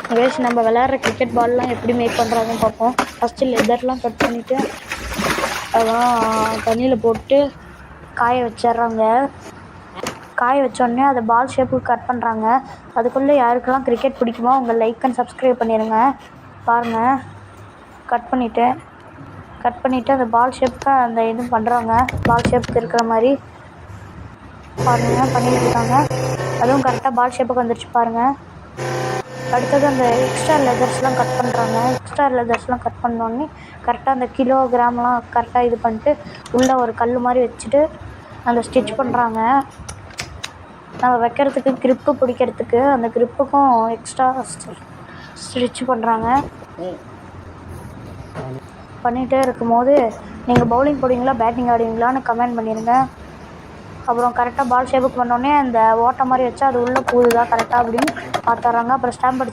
Guys நம்ம விளையாடுற cricket பால்லாம் எப்படி மேக் பண்ணுறாங்கன்னு பார்ப்போம். ஃபஸ்ட்டு லெதர்லாம் கட் பண்ணிவிட்டு அதெல்லாம் தண்ணியில் போட்டு காய வச்சிட்றாங்க. காய வச்சோடனே அதை பால் ஷேப்புக்கு கட் பண்ணுறாங்க. அதுக்குள்ளே யாருக்கெல்லாம் கிரிக்கெட் பிடிக்குமோ அவங்க லைக் அண்ட் சப்ஸ்கிரைப் பண்ணிடுங்க. பாருங்கள், கட் பண்ணிவிட்டு அந்த பால் ஷேப்புக்கு அந்த இது பண்ணுறாங்க. பால் ஷேப்புக்கு இருக்கிற மாதிரி பாருங்கள் பண்ணிட்டு இருக்காங்க. அதுவும் கரெக்டாக பால் ஷேப்புக்கு வந்துடுச்சு பாருங்கள். அடுத்தது அந்த எக்ஸ்ட்ரா லெதர்ஸ்லாம் கட் பண்ணுறாங்க. எக்ஸ்ட்ரா லெதர்ஸ்லாம் கட் பண்ணோடனே கரெக்டாக அந்த கிலோகிராம்லாம் கரெக்டாக இது பண்ணிட்டு உள்ளே ஒரு கல் மாதிரி வச்சுட்டு அந்த ஸ்டிச் பண்ணுறாங்க. நம்ம வைக்கிறதுக்கு கிரிப்பு பிடிக்கிறதுக்கு அந்த கிரிப்புக்கும் எக்ஸ்ட்ரா ஸ்டிச் பண்ணுறாங்க. பண்ணிகிட்டே இருக்கும்போது நீங்கள் பவுலிங் போடுவீங்களா பேட்டிங் ஆடுவீங்களான்னு கமெண்ட் பண்ணிடுங்க. அப்புறம் கரெக்டாக பால் ஷேப்புக்கு பண்ணோடனே அந்த ஓட்டை மாதிரி வச்சு அது உள்ளே போகுதா கரெக்டாக அப்படின்னு பார்த்துட்றாங்க. அப்புறம் ஸ்டாம்ப்